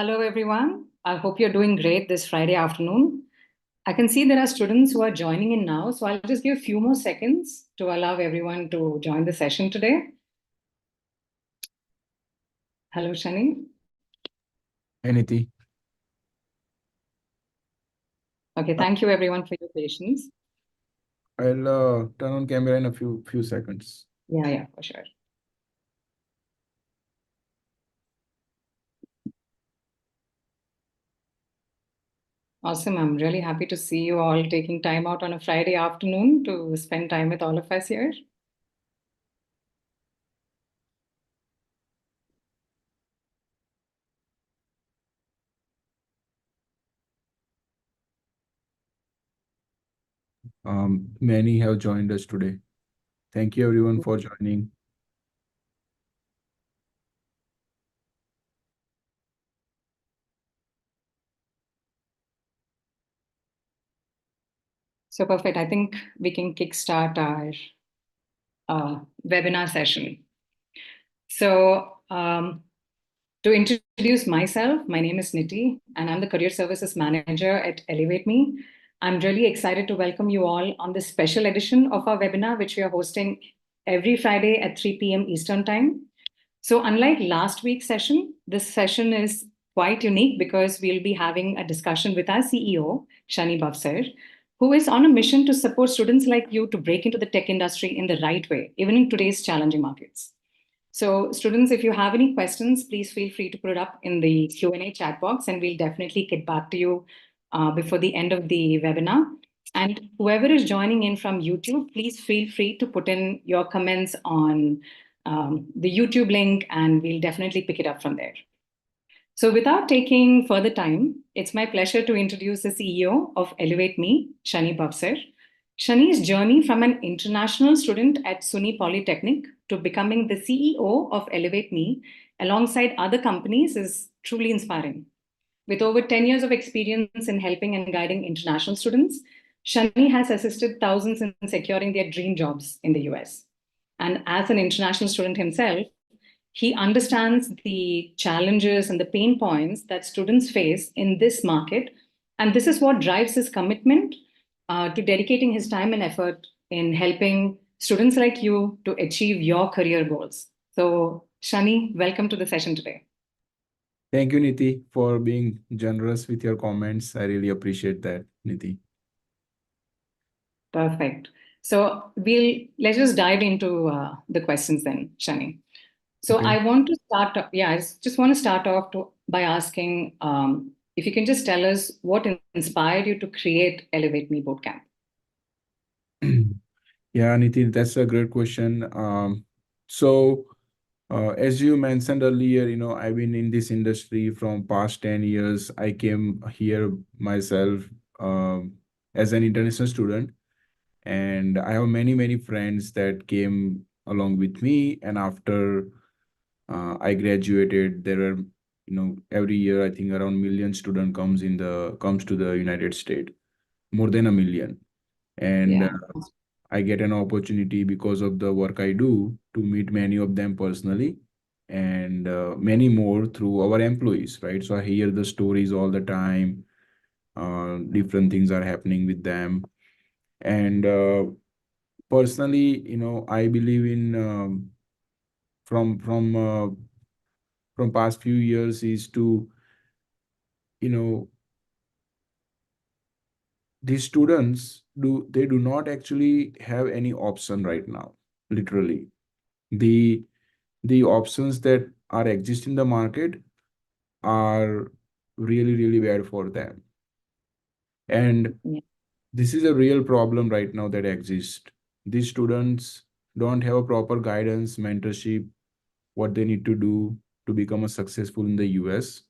Hello, everyone. I hope you're doing great this Friday afternoon. I can see there are students who are joining in now, so I'll just give a few more seconds to allow everyone to join the session today. Hello, Shani. Anity. Okay, thank you everyone for your patience. I'll turn on camera in a few seconds. Yeah, for sure. Awesome. I'm really happy to see you all taking time out on a Friday afternoon to spend time with all of us here. Many have joined us today. Thank you everyone for joining. So perfect. I think we can kickstart our webinar session. So to introduce myself, my name is Niti, and I'm the Career Services Manager at ElevateMe. I'm really excited to welcome you all on this special edition of our webinar, which we are hosting every Friday at 3 p.m. Eastern Time. So unlike last week's session, this session is quite unique because we'll be having a discussion with our CEO, Shani Bhavsar, who is on a mission to support students like you to break into the tech industry in the right way, even in today's challenging markets. So students, if you have any questions, please feel free to put it up in the Q&A chat box, and we'll definitely get back to you before the end of the webinar. And whoever is joining in from YouTube, please feel free to put in your comments on the YouTube link, and we'll definitely pick it up from there. So without taking further time, it's my pleasure to introduce the CEO of ElevateMe, Shani Bhavsar. Shani's journey from an international student at SUNY Polytechnic to becoming the CEO of ElevateMe alongside other companies is truly inspiring. With over 10 years of experience in helping and guiding international students, Shani has assisted thousands in securing their dream jobs in the US. And as an international student himself, he understands the challenges and the pain points that students face in this market. And this is what drives his commitment to dedicating his time and effort in helping students like you to achieve your career goals. So, Shani, welcome to the session today. Thank you, Niti, for being generous with your comments. I really appreciate that, Niti. Perfect. So let's just dive into the questions then, Shani. So Okay. I want to start. I just want to start off by asking if you can just tell us what inspired you to create Elevate Me Bootcamp. Yeah, Niti, that's a great question. So as you mentioned earlier, I've been in this industry from past 10 years. I came here myself as an international student, and I have many friends that came along with me. And after I graduated, there were, every year I think around million student comes to the United States, more than a million. And Yeah. I get an opportunity because of the work I do to meet many of them personally, and many more through our employees, right? So I hear the stories all the time. Different things are happening with them. And personally, I believe in from past few years is to, you know, these students do not actually have any option right now, literally. The the options that are exist in the market are really bad for them. And Yeah. this is a real problem right now that exists. These students don't have a proper guidance, mentorship, what they need to do to become a successful in the US.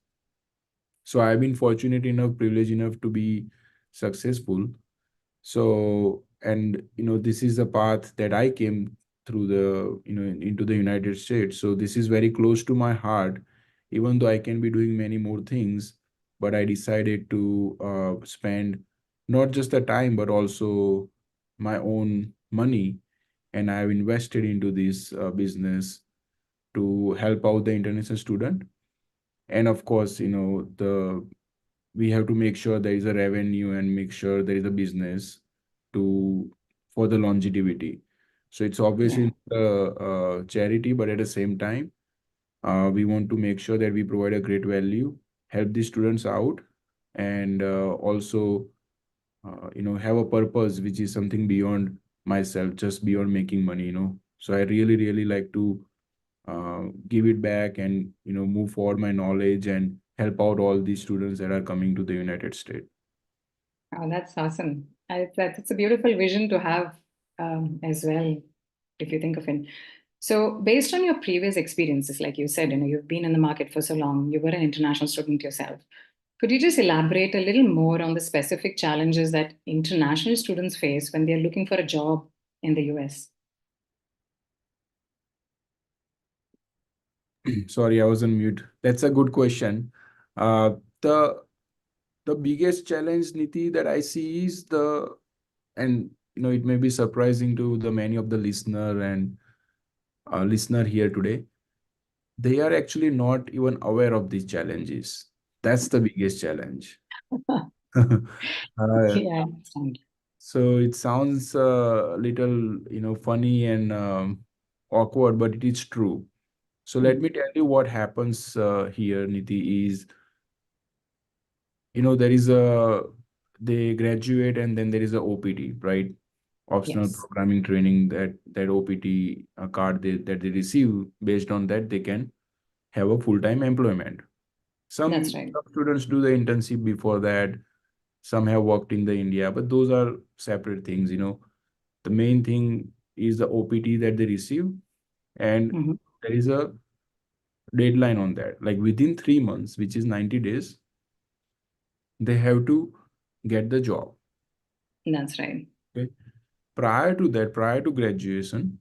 So I've been fortunate enough, privileged enough to be successful. So, and this is the path that I came through into the United States. So this is very close to my heart, even though I can be doing many more things. But I decided to spend not just the time, but also my own money. And I've invested into this business to help out the international student. And of course, the we have to make sure there is a revenue and make sure there is a business to for the longevity. So it's Yeah. obviously a charity, but at the same time, we want to make sure that we provide a great value, help the students out, and also have a purpose which is something beyond myself, just beyond making money. So I really like to give it back and move forward my knowledge and help out all these students that are coming to the United States. Oh, that's awesome. That's a beautiful vision to have as well, if you think of it. So, based on your previous experiences, like you said, you've been in the market for so long, you were an international student yourself. Could you just elaborate a little more on the specific challenges that international students face when they're looking for a job in the US? Sorry, I was on mute. That's a good question. Uh, the the biggest challenge, Niti, that I see is and it may be surprising to the many of the listener here today. They are actually not even aware of these challenges. That's the biggest challenge. uh, Yeah, I understand. so it sounds a little, funny and awkward, but it is true. So let Mm. me tell you what happens here, Niti, is there is they graduate and then there is a OPT, right? Optional Yes, programming training, that OPT card that they receive. Based on that, they can have a full-time employment. that's Some right. some students do the internship before that. Some have worked in the India, but those are separate things. The main thing is the OPT that they receive, and Hmm. there is a deadline on that. Like within 3 months, which is 90 days, they have to get the job. That's right. Okay. Prior to that, prior to graduation,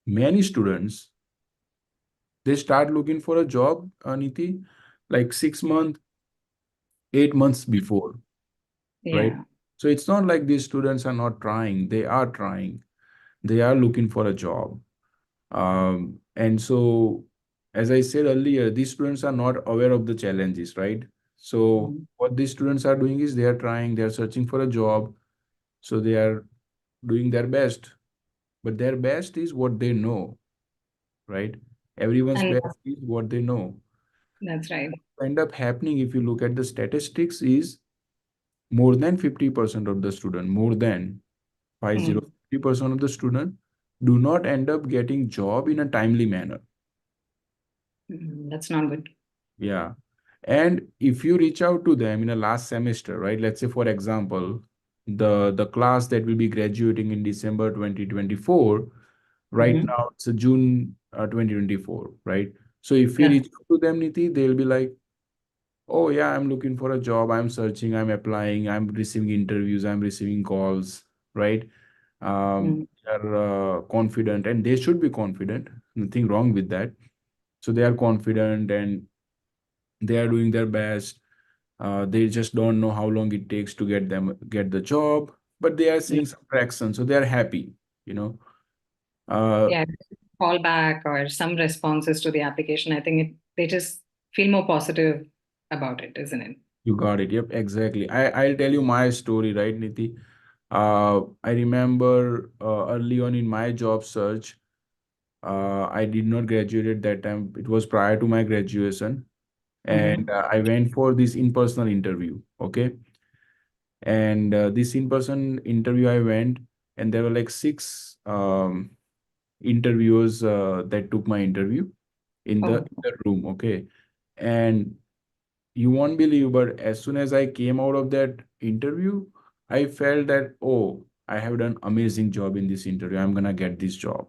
many students they start looking for a job, Niti, like 6 months, 8 months before, right? Yeah. So it's not like these students are not trying. They are trying. They are looking for a job. And so, as I said earlier, these students are not aware of the challenges, right? So Mhm. what these students are doing is they are trying, they are searching for a job. So they are doing their best, but their best is what they know, right? Everyone's And best is what they know. that's right. End up happening if you look at the statistics is more than 50% of the student, more than Mm. 50% of the student do not end up getting job in a timely manner. That's not good. Yeah. And if you reach out to them in a last semester, right? Let's say, for example, the class that will be graduating in December 2024, right Hmm. now it's a June 2024, right? So if we That's reach out to them, Niti, they'll be like, oh yeah, I'm looking for a job, I'm searching, I'm applying, I'm receiving interviews, I'm receiving calls, right? mm. They're confident, and they should be confident. Nothing wrong with that. So they are confident and they are doing their best. They just don't know how long it takes to get the job, but they are Yeah. seeing some traction, so they are happy. You know, uh, Yeah. Callback or some responses to the application. I think they just feel more positive about it, isn't it? you got it. Yep, exactly. I'll tell you my story, right, Niti? I remember early on in my job search, I did not graduate at that time. It was prior to my graduation, and Hmm. I went for this in-person interview. Okay, and this in-person interview I went, and there were like six interviewers that took my interview in the, Oh, in the room. Okay, and you won't believe, but as soon as I came out of that interview, I felt that, oh, I have done amazing job in this interview, I'm gonna get this job.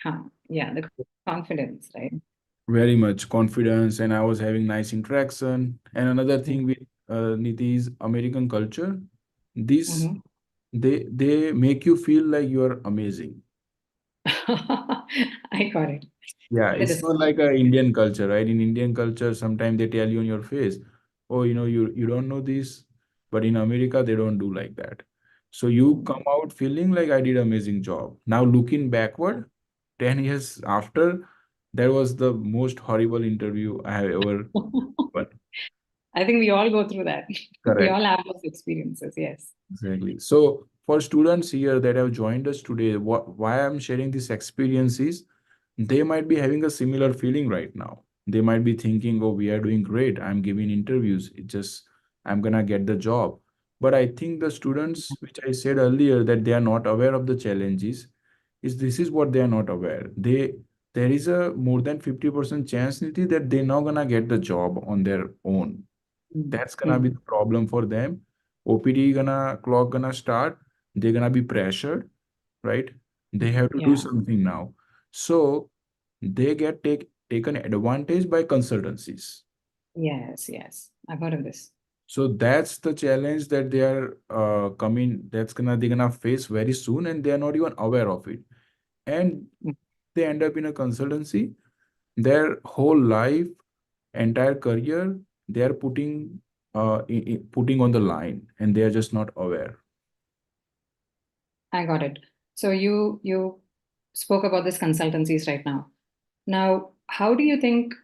huh. Yeah. The confidence, right? Very much confidence, and I was having nice interaction. And another Yeah. thing with Niti is American culture. This Hmm. they make you feel like you are amazing. I got it. Yeah, The it's not like discussion. a Indian culture, right? In Indian culture, sometimes they tell you on your face, "Oh, you don't know this," but in America, they don't do like that. So you Mm. come out feeling like I did amazing job. Now looking backward, 10 years after, That was the most horrible interview I have ever. But I think we all go through that. We all correct. have those experiences. Yes. Exactly. So for students here that have joined us today, why I'm sharing this experience is they might be having a similar feeling right now. They might be thinking, oh, we are doing great. I'm giving interviews. It just, I'm gonna get the job. But I think the students, which I said earlier, that they are not aware of the challenges, is this is what they are not aware. There is a more than 50% chance Niti, that they're not gonna get the job on their own. Mm. That's gonna be Mm. the problem for them. OPD gonna clock gonna start. They're gonna be pressured, right? They have to do Yeah. something now. So they get taken advantage by consultancies. Yes. Yes. I've heard of this. So that's the challenge that they are coming. They're gonna face very soon, and they are not even aware of it. And Mm. they end up in a consultancy. Their whole life, entire career, they are putting on the line, and they are just not aware. I got it. So you spoke about this consultancies right now. Now, how do you think,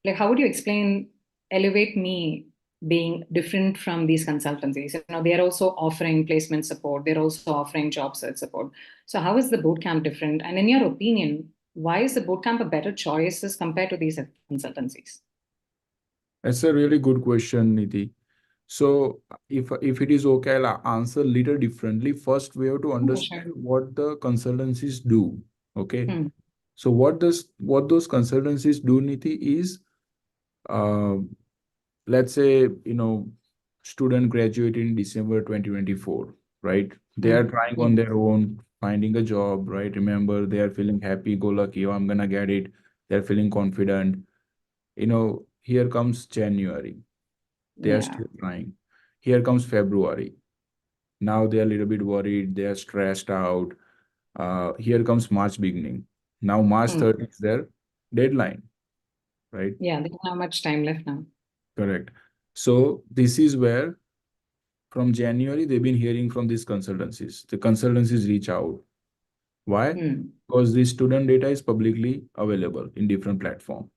like, how would you explain Elevate Me being different from these consultancies? You know, they are also offering placement support. They're also offering job search support. So how is the bootcamp different? And in your opinion, why is the bootcamp a better choice as compared to these consultancies? That's a really good question, Nidhi. So if it is okay, I'll answer little differently. First, we have to Yeah, sure. understand what the consultancies do. Okay. Hmm. So what those consultancies do, Niti, is uh, let's say student graduate in December 2024, right? They Hmm. are trying Yeah. on their own, finding a job, right? Remember, they are feeling happy, go lucky, oh, I'm gonna get it. They're feeling confident. Here comes January. They are Yeah. still trying. Here comes February. Now they are a little bit worried. They are stressed out. Here comes March beginning. Now March Hmm. 30th is their deadline, right? Yeah. They don't have much time left now. Correct. So this is where from January they've been hearing from these consultancies. The consultancies reach out. Why? Hmm. Because the student data is publicly available in different platforms.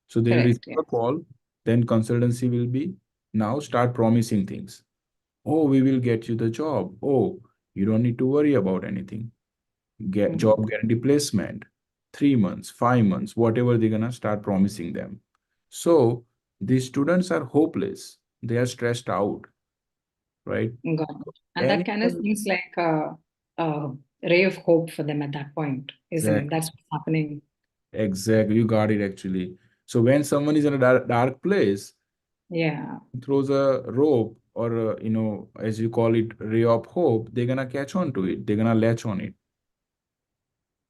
So they'll receive Correct. Yeah. a call, then consultancy will be now start promising things. Oh, we will get you the job. Oh, you don't need to worry about anything. Get Hmm. job guarantee placement, 3 months, 5 months, whatever they're gonna start promising them. So these students are hopeless. They are stressed out, right? Got it. And that kind of Anyone seems like a ray of hope for them at that point, isn't it? exactly, That's what's happening. exactly. You got it actually. So when someone is in a dark place, Yeah. throws a rope or as you call it, ray of hope, they're gonna catch on to it. They're gonna latch on it,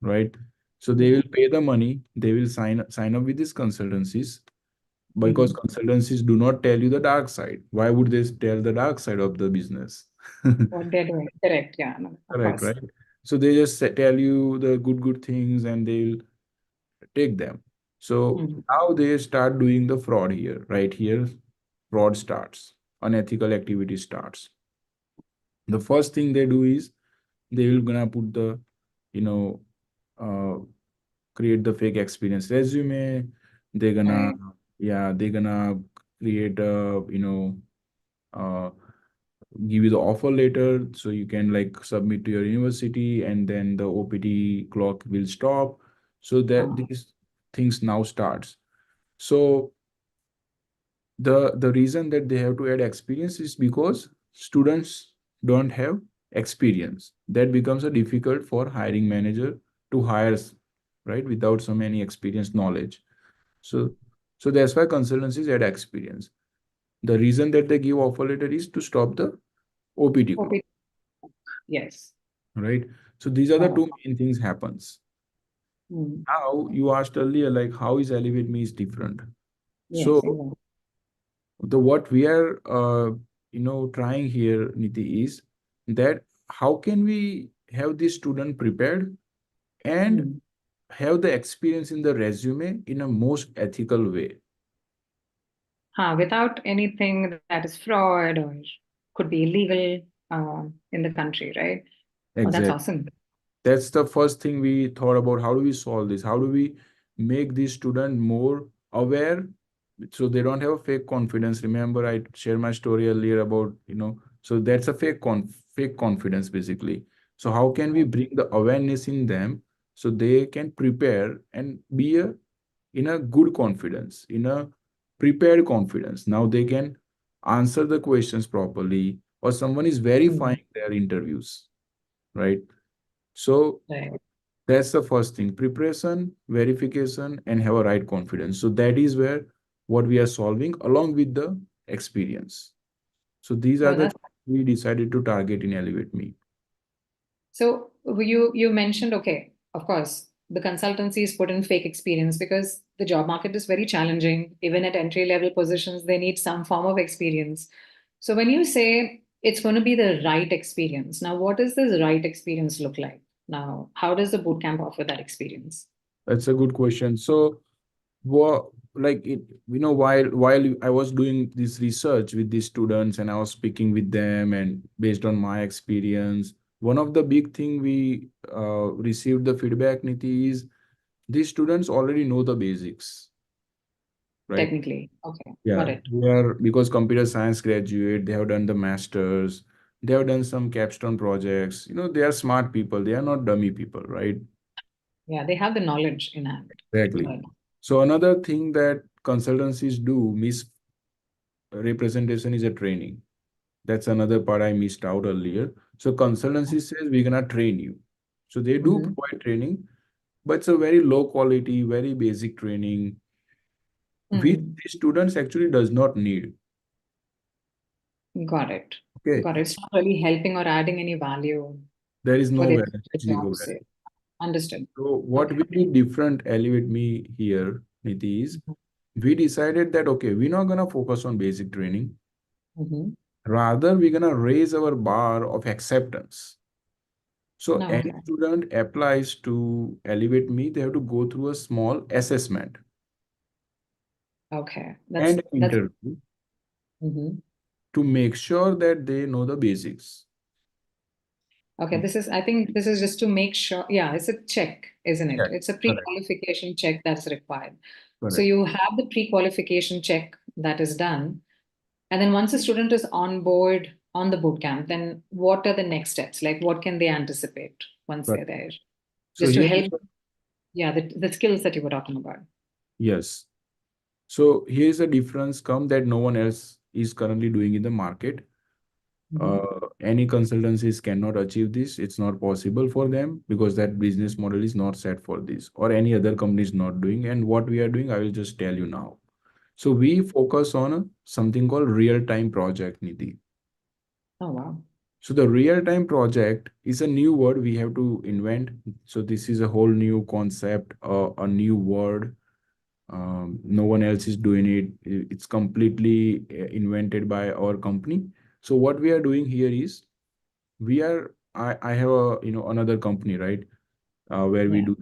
right? So they Yeah. will pay the money. They will sign up with these consultancies because Hmm. consultancies do not tell you the dark side. Why would they tell the dark side of the business? What they're doing. Correct. Yeah. No, of Correct, course. right? So they just tell you the good things and they'll take them. So Hmm. now they start doing the fraud here, right here, fraud starts, unethical activity starts. The first thing they do is they will gonna put the, you know, uh, create the fake experience resume. They're gonna, Right. yeah, they're gonna create uh, give you the offer letter so you can like submit to your university and then the OPT clock will stop. So that Uh, these things now starts. So the reason that they have to add experience is because students don't have experience. That becomes a difficult for hiring manager to hire, right, without so many experience knowledge. So so that's why consultancies add experience. The reason that they give offer letter is to stop the OPT clock, okay. Yes. right? So these are the Got it. two main things happens. Hmm. Now you asked earlier, like how is Elevate Me is different. Yes. So Exactly. the what we are trying here, Niti, is that how can we have this student prepared and Hmm. have the experience in the resume in a most ethical way. Without anything that is fraud or could be illegal in the country, right? Oh, that's Exactly. awesome. That's the first thing we thought about. How do we solve this? How do we make the student more aware, so they don't have a fake confidence. Remember, I shared my story earlier about, so that's a fake confidence basically. So how can we bring the awareness in them so they can prepare and be in a good confidence, in a prepared confidence? Now they can answer the questions properly, or someone is Mm. verifying their interviews, right? So Right. that's the first thing: preparation, verification, and have a right confidence. So that is where what we are solving along with the experience. So these are Oh, the that's things we decided to target in Elevate Me. so you mentioned, okay, of course, the consultancies put in fake experience because the job market is very challenging. Even at entry level positions, they need some form of experience. So when you say it's going to be the right experience, now what does this right experience look like? Now, how does the bootcamp offer that experience? That's a good question. So, what, like it, while I was doing this research with these students and I was speaking with them, and based on my experience, one of the big thing we received the feedback, Niti, is these students already know the basics, right? Technically, okay, got Yeah, it. they are, because computer science graduate, they have done the masters, they have done some capstone projects. They are smart people. They are not dummy people, right? Yeah, they have the knowledge in hand. Exactly. Got it. So another thing that consultancies do miss representation is a training. That's another part I missed out earlier. So consultancy says we're gonna train you. So they do Mhm. provide training, but it's a very low quality, very basic training, which Mhm. the students actually does not need. Got it. Okay, Got it. It's not really helping or adding any value there is for no the value, actually no job's value. sake. Understood. So what Okay. we did different, Elevate Me here, Niti, is Mhm. we decided that okay, we're not gonna focus on basic training. Mhm. Rather, we're gonna raise our bar of acceptance. So No, any okay. student applies to Elevate Me, they have to go through a small assessment Okay. and an That's interview mhm. to make sure that they know the basics. Okay. I think this is just to make sure. Yeah, it's a check, isn't it? Correct. It's a Correct. pre-qualification check that's required. So Correct. you have the pre-qualification check that is done. And then once a student is on board on the bootcamp, then what are the next steps? Like what can they anticipate once Correct. they're there? So Just to here, help, yeah, the skills that you were talking about. yes. So here is a difference come that no one else is currently doing in the market. Hmm. Any consultancies cannot achieve this. It's not possible for them because that business model is not set for this, or any other company is not doing. And what we are doing, I will just tell you now. So we focus on something called real-time project, Nidhi. Oh, wow. So the real-time project is a new word we have to invent. So this is a whole new concept, a new word. No one else is doing it. It's completely invented by our company. So what we are doing here is I have a another company, right? Where we Yeah, do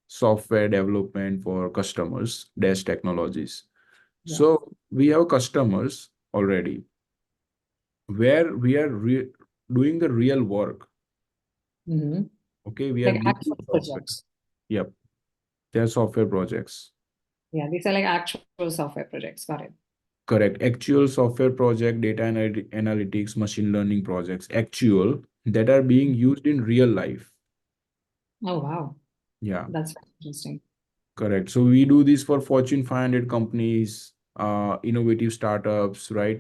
software development for customers, Dash Technologies. yeah. So we have customers already where we are doing the real work. Hmm. Okay, we are Like building actual software. projects. Yep, they are software projects. Yeah, these are like actual software projects. Got it. Correct. Actual software project, data analytics, machine learning projects, actual that are being used in real life. Oh, wow. Yeah. That's interesting. Correct. So we do this for Fortune 500 companies, innovative startups, right?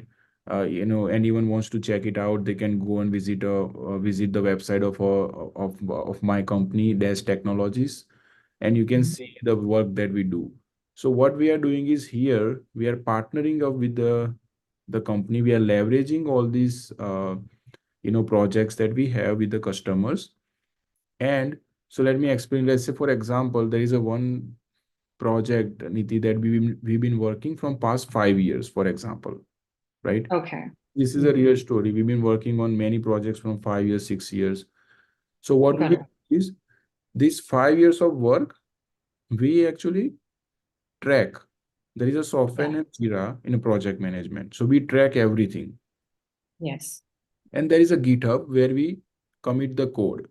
Anyone wants to check it out, they can go and visit the website of my company, Dash Technologies, and you can Mhm. see the work that we do. So what we are doing is here we are partnering up with the company. We are leveraging all these projects that we have with the customers. And so let me explain. Let's say, for example, there is a one project, Niti, that we've been working from past 5 years, for example, right? Okay. This is a Mhm. real story. We've been working on many projects from 5 years, 6 years. So what we Got will it. do is these 5 years of work, we actually track. There is a software Yeah. named Jira in a project management. So we track everything. Yes. And there is a GitHub where we commit the code.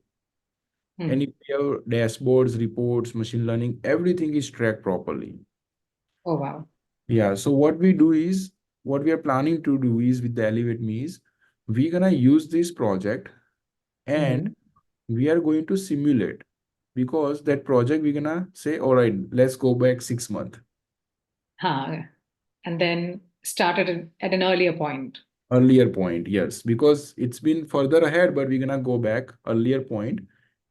And if you have dashboards, reports, machine learning, everything is tracked properly. Oh, wow. Yeah. So what we do is, what we are planning to do is with the ElevateMe is, we're gonna use this project and we are going to simulate, because that project we're gonna say, all right, let's go back 6 months. Huh. And then started at an earlier point. Earlier point, yes, because it's been further ahead, but we're gonna go back earlier point,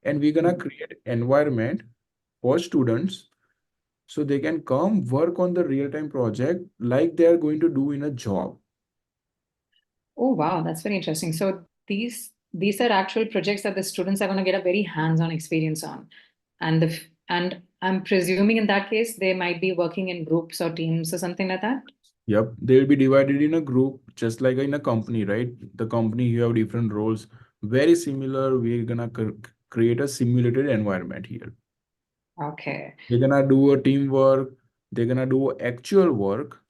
and we're gonna create environment for students so they can come work on the real-time project like they are going to do in a job. Oh, wow, that's very interesting. So these are actual projects that the students are going to get a very hands-on experience on. And I'm presuming in that case they might be working in groups or teams or something like that. Yep, they'll be divided in a group, just like in a company, right? The company, you have different roles. Very similar. We're gonna create a simulated environment here. Okay. They're gonna do a teamwork. They're gonna do actual work,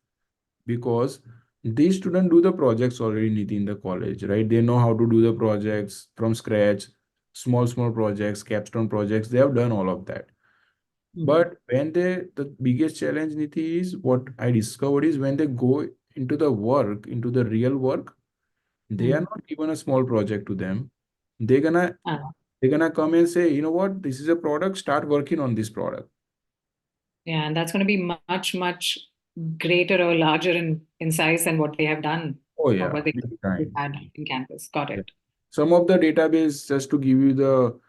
because these students do the projects already, Niti, in the college, right? They know how to do the projects from scratch, small projects, capstone projects. They have done all of that. But when the biggest challenge, Niti, is what I discovered is when they go into the work, into the real work, they are not given a small project to them. They're gonna Uh, they're gonna come and say, you know what, this is a product, start working on this product. yeah, and that's going to be much, much greater or larger in size than what they have done Oh or yeah, what they big had time. in campus. Got Yeah. it. Some of the database, just to give you the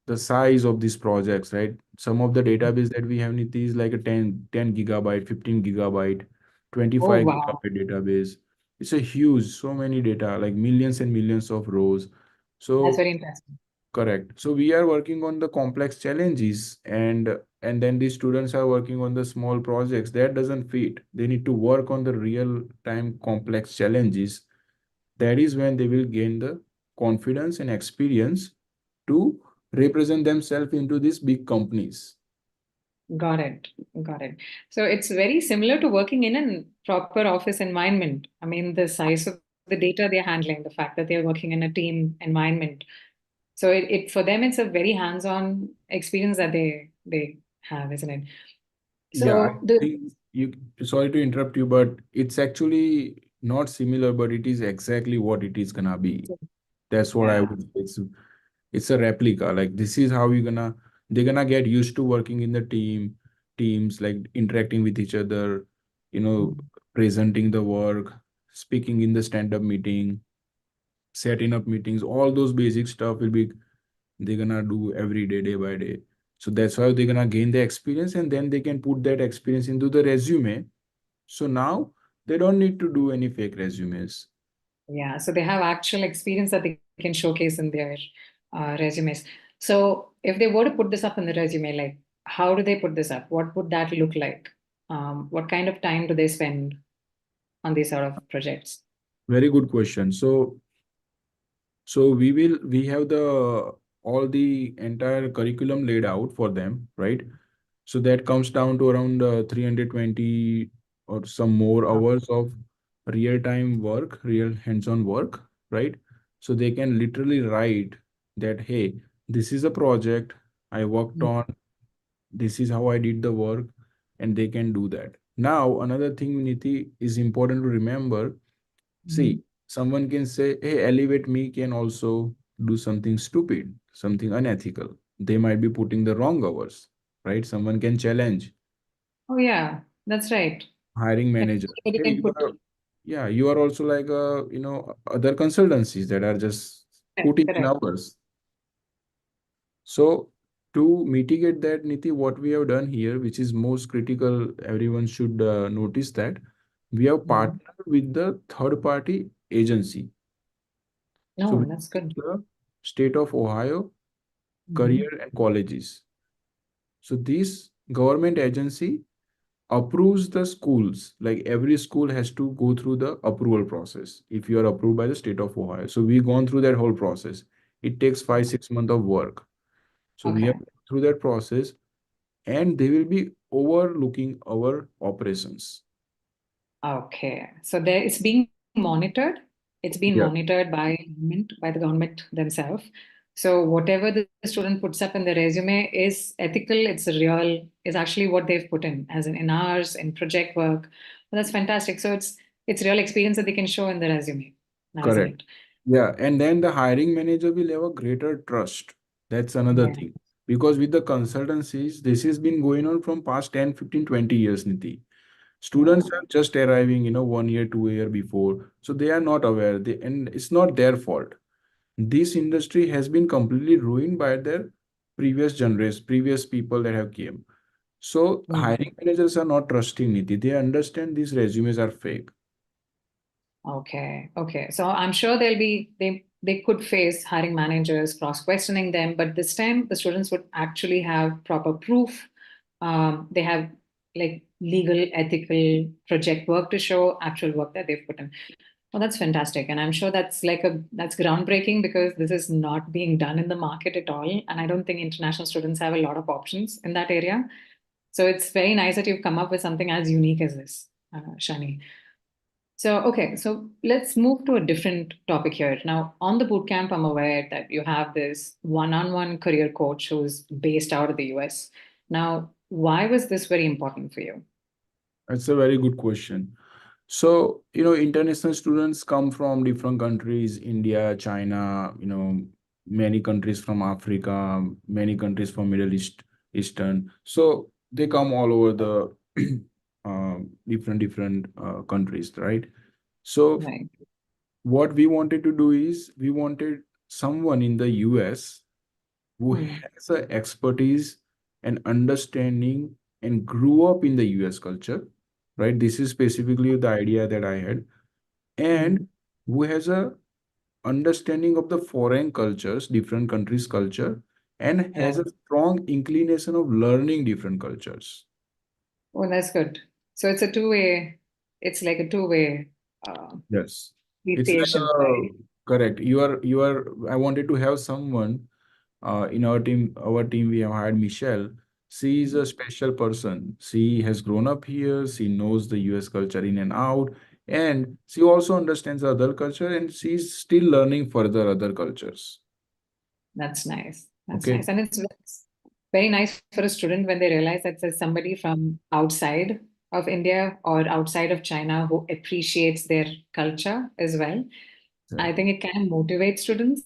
the size of these projects, right? Some of the database that we have, Niti, is like a 10 gigabyte, 15 gigabyte, Oh, 25 wow. gigabyte database. It's a huge, so many data, like millions and millions of rows. That's So very interesting. correct. So we are working on the complex challenges, and then the students are working on the small projects. That doesn't fit. They need to work on the real time complex challenges. That is when they will gain the confidence and experience to represent themselves into these big companies. Got it. Got it. So it's very similar to working in a proper office environment. I mean, the size of the data they're handling, the fact that they're working in a team environment. So it for them, it's a very hands-on experience that they have, isn't it? Yeah, I So the think you, sorry to interrupt you, but it's actually not similar, but it is exactly what it is gonna be. That's what I yeah. would say. It's a replica. Like this is how they're gonna get used to working in the teams, like interacting with each other, you know, presenting the work, speaking in the stand-up meeting, setting up meetings, all those basic stuff will be they're gonna do every day, day by day. So that's how they're gonna gain the experience, and then they can put that experience into the resume. So now they don't need to do any fake resumes. Yeah, so they have actual experience that they can showcase in their resumes. So if they were to put this up in the resume, like how do they put this up? What would that look like? What kind of time do they spend on these sort of projects? Very good question. So we have the all the entire curriculum laid out for them, right? So that comes down to around 320 or some more hours of real-time work, real hands-on work, right? So they can literally write that, hey, this is a project I worked Mm. on, this is how I did the work, and they can do that. Now, another thing, Niti, is important to remember. See, someone can say, hey, ElevateMe can also do something stupid, something unethical. They might be putting the wrong hours, right? Someone can challenge Oh yeah, that's right. hiring Like manager. anybody Hey, can you put are, yeah, you are also like, other consultancies that are just correct, putting in correct. hours. So to mitigate that, Niti, what we have done here, which is most critical, everyone should notice that we have Mhm. partnered with the third party agency. So No, we that's good. the state of Ohio career Mhm. and colleges. So this government agency approves the schools. Like every school has to go through the approval process if you are approved by the state of Ohio. So we've gone through that whole process. It takes 5, 6 months of work. So we have Okay. gone through that process, and they will be overlooking our operations. Okay. So there it's being monitored. It's being Yeah. monitored by the government themselves. So whatever the student puts up in the resume is ethical, it's real, is actually what they've put in, as in hours, in project work. Well, that's fantastic. So it's real experience that they can show in the resume, isn't Correct. it? Yeah, and then the hiring manager will have a greater trust. That's another Yeah. thing. Because with the consultancies, this has been going on from past 10, 15, 20 years, Niti. Students Wow. are just arriving, 1 year, 2 year before. So they are not aware. And it's not their fault. This industry has been completely ruined by their previous generations, previous people that have came. So Mm. hiring managers are not trusting Niti. They understand these resumes are fake. Okay, okay. So I'm sure they could face hiring managers cross-questioning them, but this time the students would actually have proper proof. They have like legal, ethical project work to show actual work that they've put in. Well, that's fantastic. And I'm sure that's groundbreaking because this is not being done in the market at all. And I don't think international students have a lot of options in that area. So it's very nice that you've come up with something as unique as this, Shani. So, okay, so let's move to a different topic here. Now, on the bootcamp, I'm aware that you have this one-on-one career coach who's based out of the US. Now, why was this very important for you? That's a very good question. So, international students come from different countries, India, China, many countries from Africa, many countries from Middle East, Eastern. So they come all over the different countries, right? So Right. what we wanted to do is we wanted someone in the US who Hmm. has a expertise and understanding and grew up in the US culture, right? This is specifically the idea that I had, Hmm. and who has a understanding of the foreign cultures, different countries' culture, and has Right. a strong inclination of learning different cultures. Oh, that's good. So it's a two-way, it's like a two-way Yes. It's like appreciation, a right? correct. I wanted to have someone in our team we have hired Michelle. She is a special person. She has grown up here. She knows the US culture in and out. And she also understands the other culture and she's still learning further other cultures. That's nice. That's Okay. nice. And it's very nice for a student when they realize that there's somebody from outside of India or outside of China who appreciates their culture as well. I think it can motivate students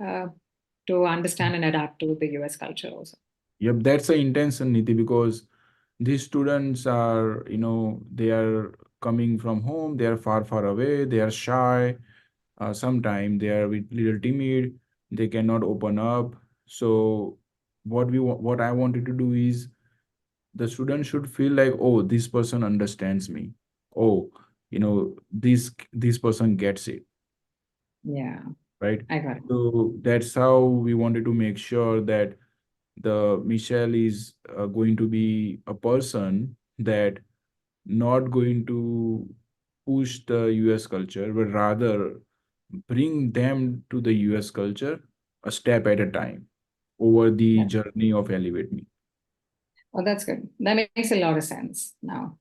uh, to understand and adapt to the US culture also. Yep, that's the intention, Niti, because these students are, they are coming from home, they are far, far away, they are shy. Sometimes they are a little timid, they cannot open up. So what I wanted to do is the student should feel like, oh, this person understands me. Oh, this person gets it, Yeah, right? I got it. So that's how we wanted to make sure that the Michelle is going to be a person that not going to push the US culture, but rather bring them to the US culture a step at a time over the Yeah. journey of Elevate Me. Oh, that's good. That makes a lot of sense now.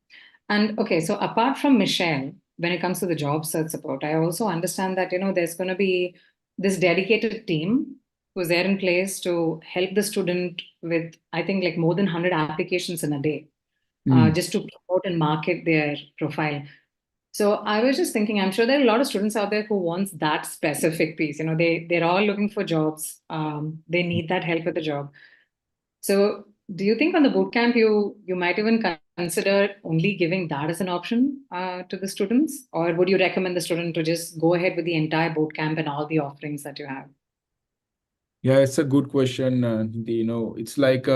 And okay, so apart from Michelle, when it comes to the job search support, I also understand that, there's going to be this dedicated team who's there in place to help the student with, I think, like more than 100 applications in a day, Hmm. just to promote and market their profile. So I was just thinking, I'm sure there are a lot of students out there who wants that specific piece. They're all looking for jobs. They need that help with the job. So, do you think on the bootcamp you might even consider only giving that as an option to the students, or would you recommend the student to just go ahead with the entire bootcamp and all the offerings that you have? Yeah, it's a good question. It's like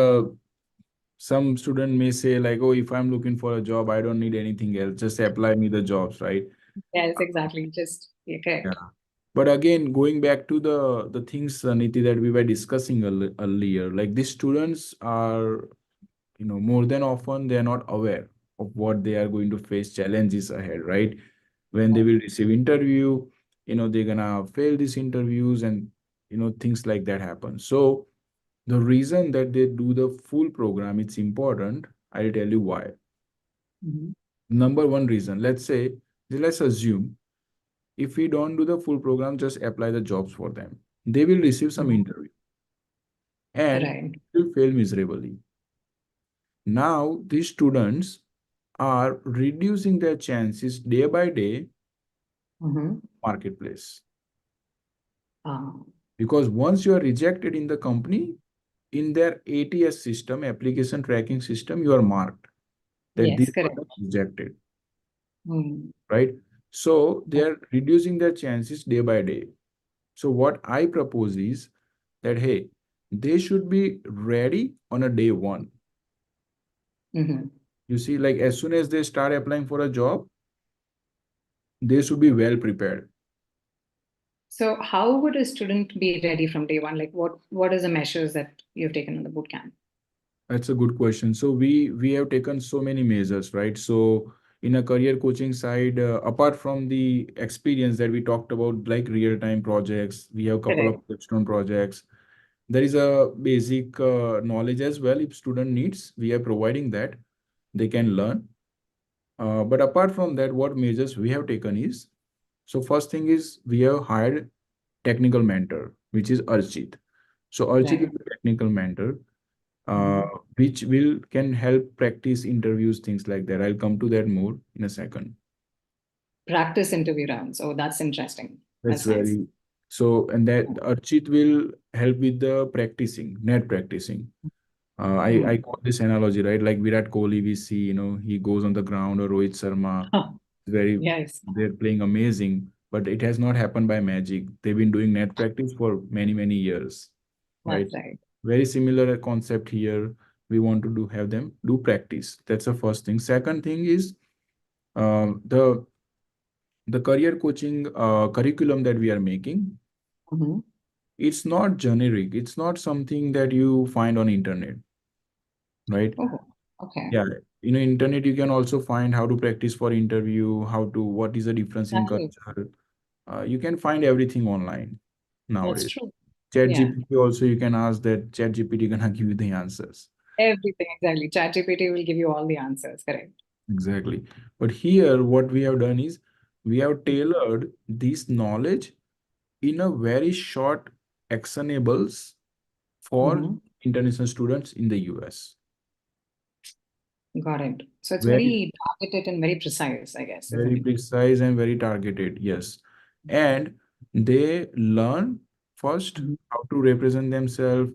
some student may say like, oh, if I'm looking for a job, I don't need anything else. Just apply me the jobs, right? Yes, exactly. Just yeah, Yeah. correct. But again, going back to the things, Niti, that we were discussing earlier, like these students are, more than often they are not aware of what they are going to face challenges ahead, right? When they will receive interview, they're gonna fail these interviews and things like that happen. So the reason that they do the full program, it's important. I'll tell you why. Mhm. Number one reason, let's assume if we don't do the full program, just apply the jobs for them. they will receive some Mhm. interview and Right. will fail miserably. Now, these students are reducing their chances day by day Mhm. marketplace. Ah, Because once you are rejected in the company, in their ATS system, application tracking system, you are marked that this yes, correct. person is rejected, Mm. right? So they are reducing their chances day by day. So what I propose is that, hey, they should be ready on a day one. Mhm. You see, like as soon as they start applying for a job, they should be well prepared. So how would a student be ready from day one? Like what is the measures that you've taken in the bootcamp? That's a good question. So we have taken so many measures, right? So in a career coaching side, apart from the experience that we talked about, like real-time projects, we have a couple of Correct. capstone projects. There is a basic knowledge as well. If student needs, we are providing that they can learn. But apart from that, what measures we have taken is, so first thing is we have hired technical mentor, which is Archit. So Archit is Right. a technical mentor, uh, Mhm. which will can help practice interviews, things like that. I'll come to that more in a second. Practice interview rounds. Oh, that's interesting. That's That's nice. very so, and that Archit will help with the practicing, net practicing. I Mm. got this analogy, right? Like Virat Kohli, we see, he goes on the ground, or Rohit Sharma, Huh. very, Yes, they're playing amazing, but it has not happened by magic. They've been doing net practice for many, many years, right? that's right. Very similar concept here. We want to do have them do practice. That's the first thing. Second thing is the career coaching curriculum that we are making. Mhm. It's not generic. It's not something that you find on internet, right? Oh, okay. Yeah, internet you can also find how to practice for interview, how to what is the difference in Right. culture. You can find everything online That's nowadays. true. Chat Yeah. GPT also you can ask that Chat GPT gonna give you the answers. Everything exactly. ChatGPT will give you all the answers. Correct. Exactly. But here what we have done is we have tailored this knowledge in a very short actionables for Mhm. international students in the US. Got it. So it's Very, very targeted and very precise, I guess, isn't very it? precise and very targeted, yes. And they learn first Mhm. how to represent themselves,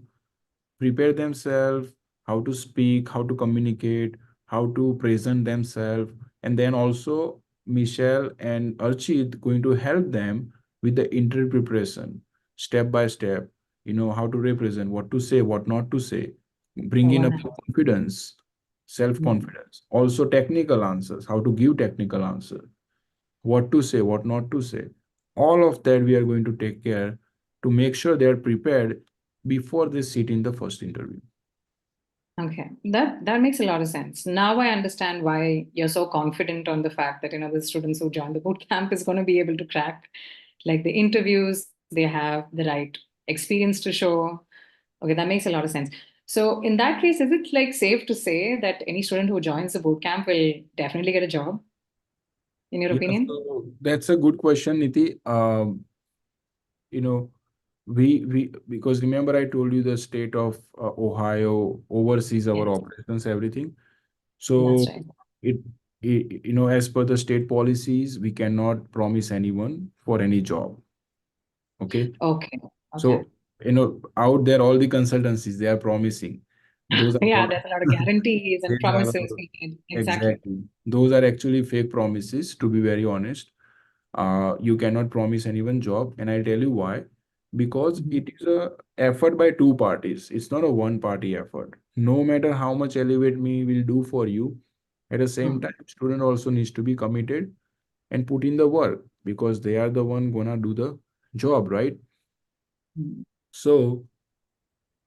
prepare themselves, how to speak, how to communicate, how to present themselves, and then also Michelle and Archit going to help them with the interview preparation, step by step. How to represent, what to say, what not to say, bring Oh, in wow. up confidence, self Mhm. confidence, also technical answers, how to give technical answer, what to say, what not to say. All of that we are going to take care to make sure they are prepared before they sit in the first interview. Okay, that makes a lot of sense. Now I understand why you're so confident on the fact that the students who join the boot camp is going to be able to crack like the interviews. They have the right experience to show. Okay, that makes a lot of sense. So in that case, is it like safe to say that any student who joins the boot camp will definitely get a job, in your Yeah, opinion? so that's a good question, Niti. You know, we because remember I told you the state of Ohio oversees our Yes, operations, everything. that's So right. it, as per the state policies, we cannot promise anyone for any job. Okay. Okay, okay. So, out there, all the consultancies, they are promising. Those are Yeah, not, there's a lot of guarantees and these are, promises made. Exactly. exactly. Those are actually fake promises, to be very honest. You cannot promise anyone job, and I'll tell you why. Because Mhm. it is a effort by two parties. It's not a one party effort. No matter how much Elevate Me will do for you, at the same Hmm. time, student also needs to be committed and put in the work because they are the one gonna do the job, right? Hmm. So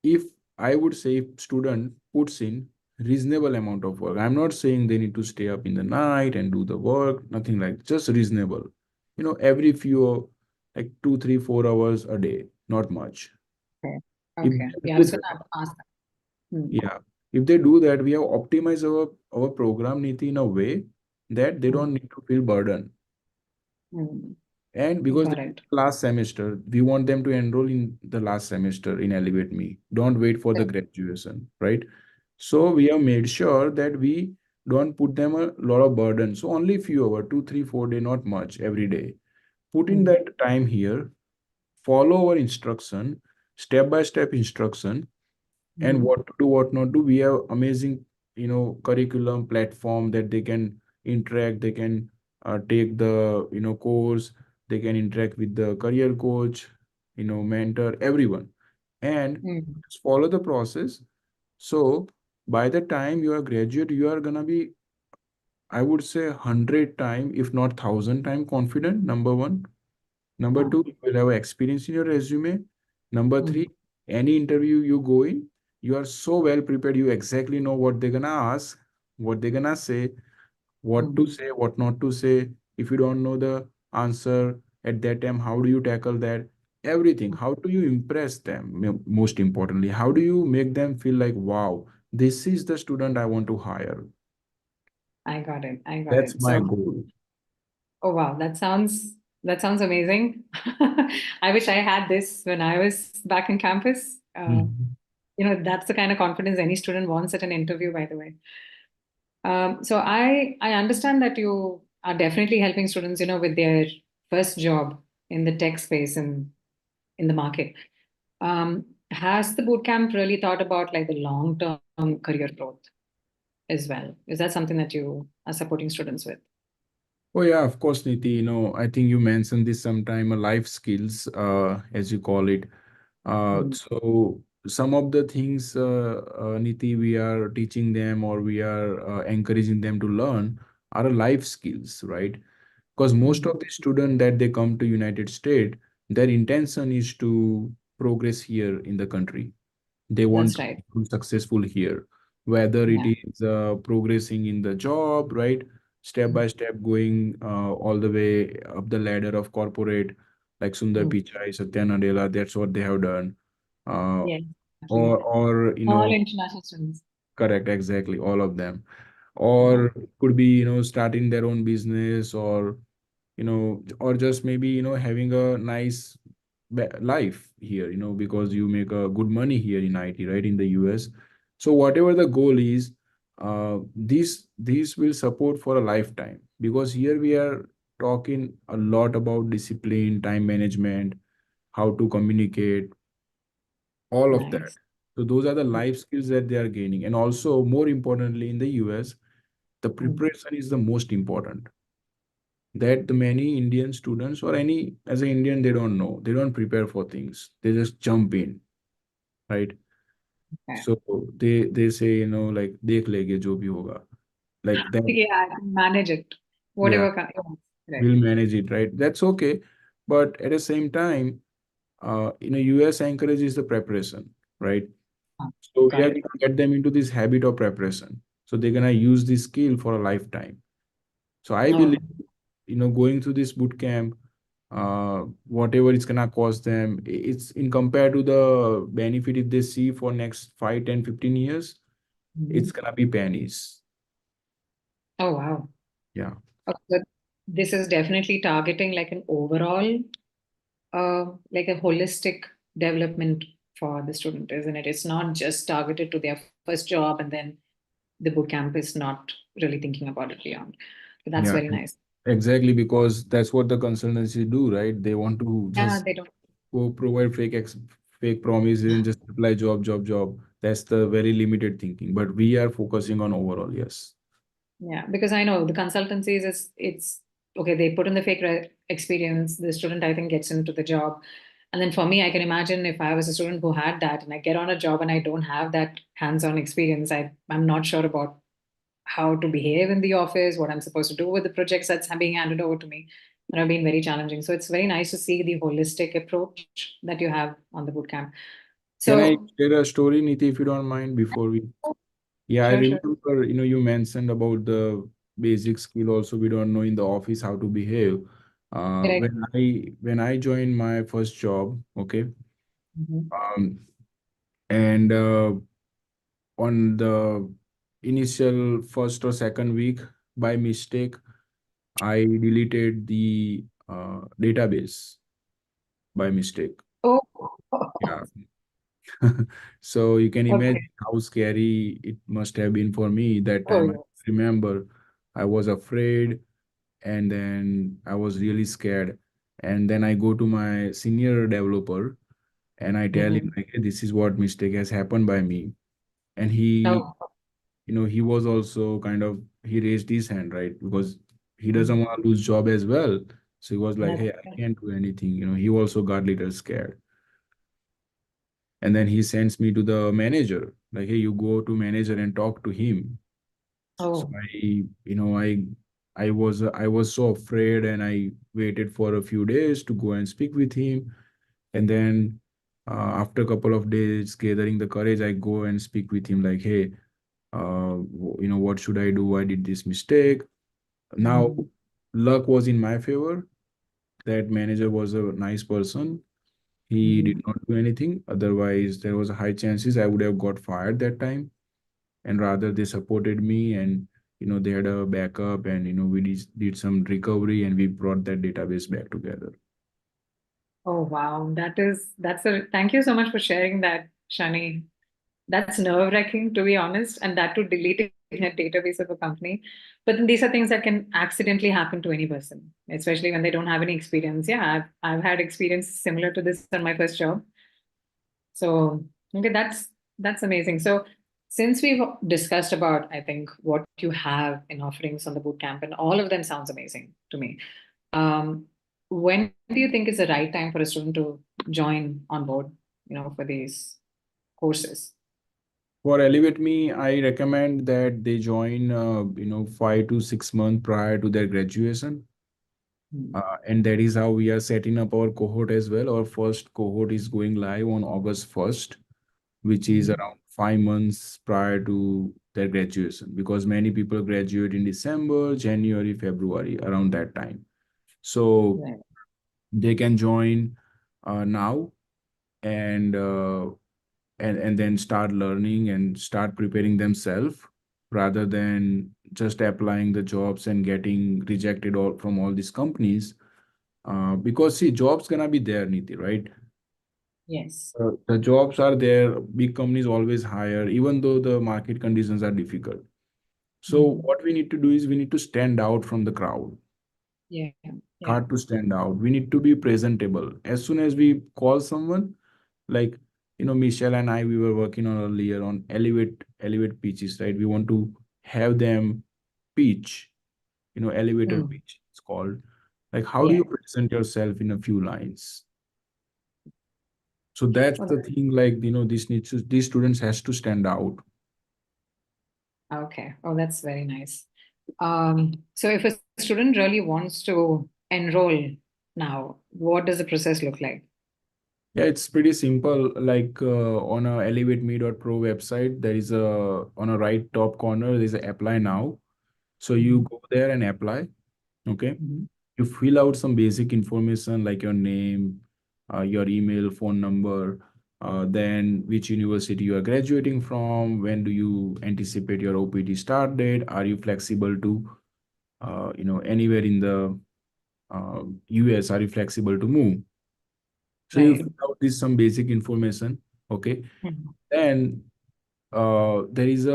if I would say if student puts in reasonable amount of work, I'm not saying they need to stay up in the night and do the work, nothing like just reasonable. Every few like 2, 3, 4 hours a day, not much. Okay. If Okay. they Yeah, I do was going that, to ask that. Hmm. yeah, if they do that, we have optimized our program Niti in a way that they Hmm. don't need to feel burden. Hmm. And because Got this is it. last semester, we want them to enroll in the last semester in Elevate Me. Don't wait for the graduation, right? So we have made sure that we don't put them a lot of burden. So only few hours, 2, 3, 4 day, not much every day. Put in Mm, that time here, follow our instruction, step by step instruction, and mhm, what to do, what not do. We have amazing, curriculum platform that they can interact, they can take the, course, they can interact with the career coach, mentor, everyone, and mm. just follow the process. So by the time you are graduate, you are gonna be, I would say, 100 time, if not 1,000 time confident. Number one. Number Wow. two, you will have experience in your resume. Number Mm, three, any interview you go in, you are so well prepared. You exactly know what they're gonna ask, what they're gonna say, what to mm. say, what not to say. If you don't know the answer at that time, how do you tackle that? Everything. How do you impress them? Most importantly, how do you make them feel like, wow, this is the student I want to hire? I got it. I got That's it. my So, goal. oh wow, that sounds amazing. I wish I had this when I was back in campus. Mhm. That's the kind of confidence any student wants at an interview, by the way. So I understand that you are definitely helping students, with their first job in the tech space and in the market. Has the bootcamp really thought about like the long-term career growth as well? Is that something that you are supporting students with? Oh yeah, of course, Niti. I think you mentioned this sometime, life skills, as you call it. Mm, So some of the things, Niti, we are teaching them or we are encouraging them to learn are life skills, right? Because most mm. of the students that they come to United States, their intention is to progress here in the country. They want That's to right. become successful here, whether it Yeah. is progressing in the job, right? Step by step going all the way up the ladder of corporate, like Sundar Mm. Pichai, Satya Nadella. That's what they have done. uh, Yes. Exactly. or All international students. correct, exactly, all of them. Yeah. Or could be, starting their own business, or just maybe, having a nice life here, because you make a good money here in IT, right, in the US. So whatever the goal is, these will support for a lifetime, because here we are talking a lot about discipline, time management, how to communicate, all of that. Nice. So those are the life skills that they are gaining. And also, more importantly, in the US, the Mm. preparation is the most important, that the many Indian students, or any, as an Indian, they don't know. They don't prepare for things. They just jump in, right? Okay. So they say, like, dekh lege jo bhi hoga. Like that, Yeah, I can manage it. yeah, Whatever. Right. we'll manage it, right? That's okay. But at the same time, US encourages the preparation, right? Ah, So we got are it. going to get them into this habit of preparation. So they're gonna use this skill for a lifetime. So I believe, Oh, going through this boot camp, whatever it's gonna cost them, it's in compared to the benefit if they see for next 5, 10, 15 years, it's mhm. gonna be pennies. Oh, wow. Yeah. Okay, so this is definitely targeting like an overall, like a holistic development for the student, isn't it? It's not just targeted to their first job and then the boot camp is not really thinking about it beyond. That's Yeah, very nice. exactly, because that's what the consultancy do, right? They want to Yeah, just they don't. go provide fake promises and just apply job, job, job. That's the very limited thinking. But we are focusing on overall, yes. Yeah, because I know the consultancies is it's okay. They put in the fake experience. The student, I think, gets into the job, and then for me, I can imagine if I was a student who had that, and I get on a job and I don't have that hands-on experience, I'm not sure about how to behave in the office, what I'm supposed to do with the projects that's being handed over to me. That have been very challenging. So it's very nice to see the holistic approach that you have on the bootcamp. Can I So share a story, Niti, if you don't mind, before we? Yeah, I sure, sure. remember, you mentioned about the basic skill also we don't know in the office how to behave. Correct. When I joined my first job, okay, Mhm. um, and on the initial first or second week, by mistake, I deleted the database by mistake. Oh, Yeah. So you can imagine okay. how scary it must have been for me that Oh, time. I yes. remember I was afraid, and then I was really scared. And then I go to my senior developer and I tell him Mm-hmm. like, hey, this is what mistake has happened by me. And he, Oh, he was also kind of, he raised his hand, right? Because he doesn't mhm. want to lose job as well. So he was like, That's hey, I okay. can't do anything. He also got little scared. And then he sends me to the manager, like, hey, you go to manager and talk to him. So Oh, I was so afraid, and I waited for a few days to go and speak with him. And then after a couple of days gathering the courage, I go and speak with him like, hey, what should I do? I did this mistake. Now, mm. luck was in my favor. That manager was a nice person. He did Mm-hmm. not do anything. Otherwise, there was a high chances I would have got fired that time. And rather, they supported me, and they had a backup, and we did some recovery, and we brought that database back together. Oh, wow. Thank you so much for sharing that, Shani. That's nerve-wracking, to be honest, and that to deleting a database of a company. But then these are things that can accidentally happen to any person, especially when they don't have any experience. Yeah, I've had experience similar to this on my first job. So okay, that's amazing. So since we've discussed about, I think, what you have in offerings on the bootcamp, and all of them sounds amazing to me. Um, when do you think is the right time for a student to join on board, for these courses? For ElevateMe, I recommend that they join, 5 to 6 months prior to their graduation. Hmm. And that is how we are setting up our cohort as well. Our first cohort is going live on August 1st, which is Mhm. around 5 months prior to their graduation, because many people graduate in December, January, February, around that time. So Right. they can join now, and and then start learning and start preparing themselves, rather than just applying the jobs and getting rejected from all these companies. Because see, jobs gonna be there, Niti, right? Yes. The jobs are there. Big companies always hire, even though the market conditions are difficult. So Mhm. what we need to do is we need to stand out from the crowd. Yeah. Yeah. Hard to stand out. We need to be presentable. As soon as we call someone, like Michelle and I, we were working on earlier on elevate pitches, right? We want to have them pitch, elevator Hmm. pitch. It's called. Like, how do Yeah. you present yourself in a few lines? So that's Well, the thing. Like, these students has to stand out. okay. Oh, that's very nice. So if a student really wants to enroll now, what does the process look like? Yeah, it's pretty simple. Like on a ElevateMe.pro website, there is on a right top corner, there's a apply now. So you Mhm. go there and apply. Okay. Mhm. You fill out some basic information like your name, your email, phone number, then which university you are graduating from, when do you anticipate your OPT start date, are you flexible to, anywhere in the US, are you flexible to move? So you Right. fill out this some basic information, okay? Mhm. Then there is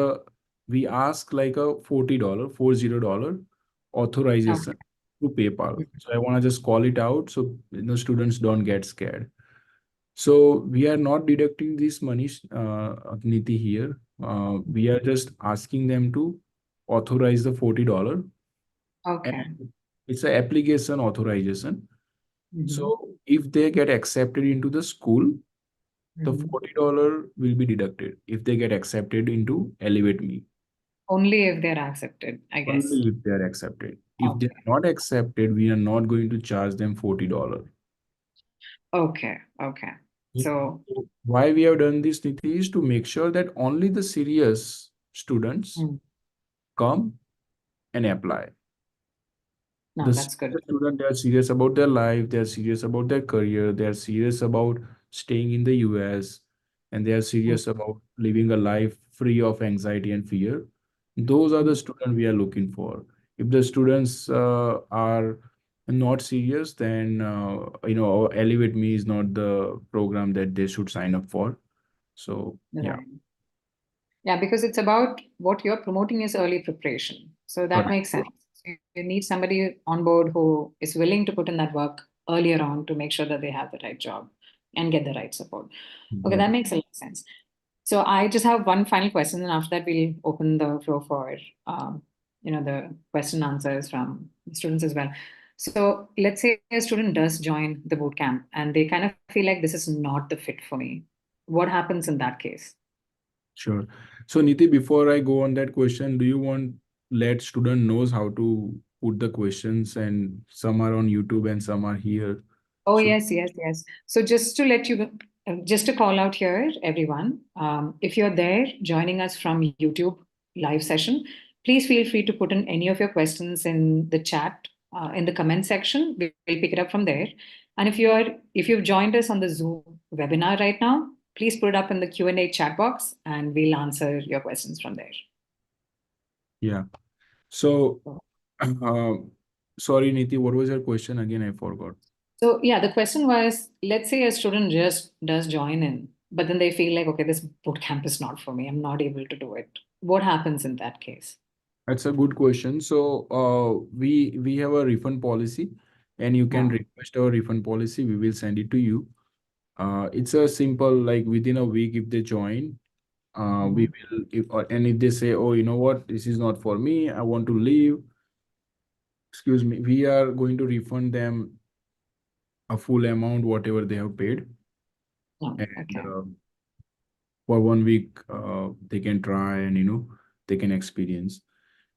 we ask like a $40 authorization Okay. to PayPal. So I want to just call it out so students don't get scared. So we are not deducting this money, Niti, here. We are just asking them to authorize the $40, Okay. and it's an application authorization. Mhm. So if they get accepted into the school, the Mhm. $40 will be deducted if they get accepted into Elevate Me. Only if they're accepted, I guess. Only if they are accepted. If they Okay. are not accepted, we are not going to charge them $40. Okay. Okay. So, Why we have done this, Niti, is to make sure that only the serious students mm, come and apply. no, The that's good. serious student, they are serious about their life, they are serious about their career, they are serious about staying in the US, and they are Mm, serious about living a life free of anxiety and fear. Those are the mm, students we are looking for. If the students are, not serious, then Elevate Me is not the program that they should sign up for. So yeah, Right. Yeah, because it's about what you're promoting is early preparation. So that correct. makes sense. You need somebody on board who is willing to put in that work earlier on to make sure that they have the right job and get the right support. Okay, that Exactly. makes a lot of sense. So I just have one final question, and after that we'll open the floor for the question and answers from the students as well. So let's say a student does join the boot camp and they kind of feel like this is not the fit for me. What happens in that case? Sure. So Niti, before I go on that question, do you want let student knows how to put the questions, and some are on YouTube and some are here. Oh, So yes, yes, yes. So just to let you, just to call out here, everyone, if you're there joining us from YouTube live session, please feel free to put in any of your questions in the chat, in the comment section. We'll pick it up from there. And if you've joined us on the Zoom webinar right now, please put it up in the Q&A chat box, and we'll answer your questions from there. yeah. So uh, sorry, Niti, what was your question again? I forgot. So yeah, the question was, let's say a student just does join in, but then they feel like, okay, this boot camp is not for me. I'm not able to do it. What happens in that case? That's a good question. So we have a refund policy, and you can Yeah. request our refund policy. We will send it to you. It's a simple, like within a week if they join, we Mhm. will and if they say, oh, you know what, this is not for me, I want to leave, excuse me, we are going to refund them a full amount whatever they have paid. Oh, And okay. for 1 week they can try, and they can experience.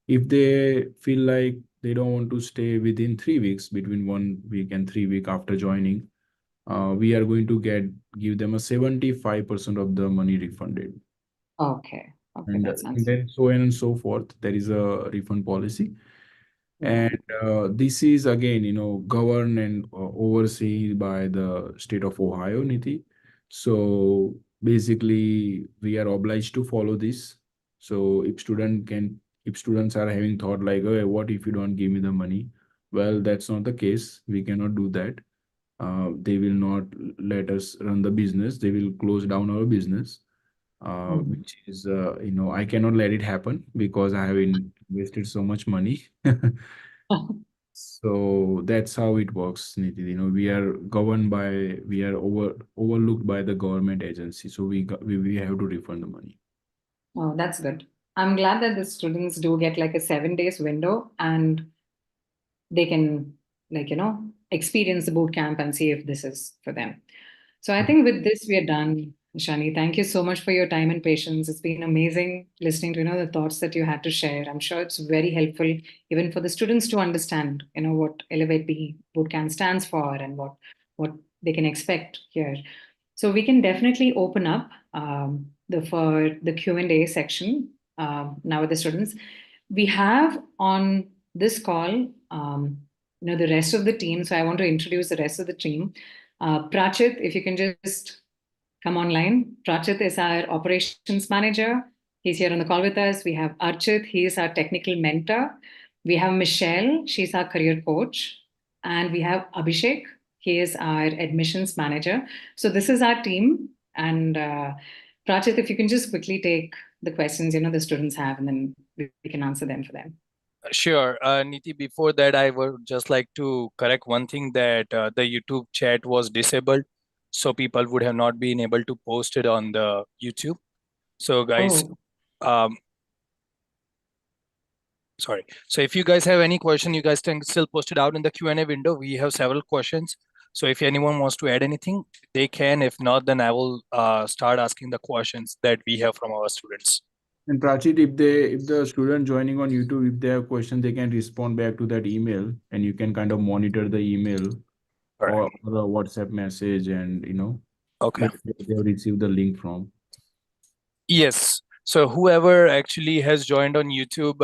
If they feel like they don't want to stay within 3 weeks, between 1 week and 3 week after joining, we are going to give them a 75% of the money refunded. Okay. Okay, And that sounds. then so on and so forth, there is a refund policy. Yeah. And this is again, governed and overseen by the state of Ohio, Niti. So basically, we are obliged to follow this. So if students are having thought like, oh, what if you don't give me the money? Well, that's not the case. We cannot do that. They will not let us run the business. They will close down our business, Mhm. which is, I cannot let it happen because I have invested so much money. So that's how it works, Niti. We are overlooked by the government agency. So we have to refund the money. Oh, that's good. I'm glad that the students do get like a 7 days window and they can experience the boot camp and see if this is for them. So I think with this we are done. Shani, thank you so much for your time and patience. It's been amazing listening to the thoughts that you had to share. I'm sure it's very helpful even for the students to understand what Elevate B Bootcamp stands for and what they can expect here. So we can definitely open up for the Q&A section now with the students. We have on this call, the rest of the team. So I want to introduce the rest of the team. Prachit, if you can just come online. Prachit is our operations manager. He's here on the call with us. We have Archit. He is our technical mentor. We have Michelle. She's our career coach. And we have Abhishek. He is our admissions manager. So this is our team. And Prachit, if you can just quickly take the questions the students have, and then we can answer them for them. Sure. Niti, before that, I would just like to correct one thing that the YouTube chat was disabled. So people would have not been able to post it on the YouTube. So guys, Oh, um, sorry. So if you guys have any question, you guys can still post it out in the Q&A window. We have several questions. So if anyone wants to add anything, they can. If not, then I will start asking the questions that we have from our students. And Prachit, if the student joining on YouTube, if they have questions, they can respond back to that email, and you can kind of monitor the email Correct. or a WhatsApp message, and Okay. where they have received the link from. Yes. So whoever actually has joined on YouTube,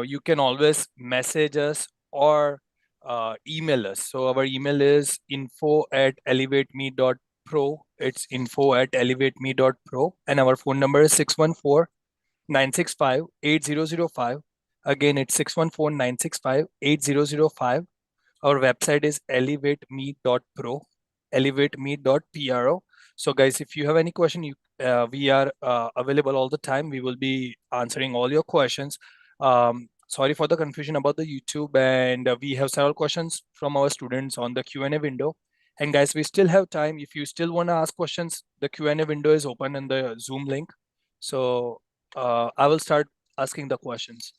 you can always message us or email us. So our email is info@elevateme.pro. It's info@elevateme.pro. And our phone number is 614-965-8005. Again, it's 614-965-8005. Our website is elevateme.pro, elevateme.pro. So guys, if you have any question, we are available all the time. We will be answering all your questions. Sorry for the confusion about the YouTube, and we have several questions from our students on the Q&A window. And guys, we still have time. If you still want to ask questions, the Q&A window is open in the Zoom link. So I will start asking the questions.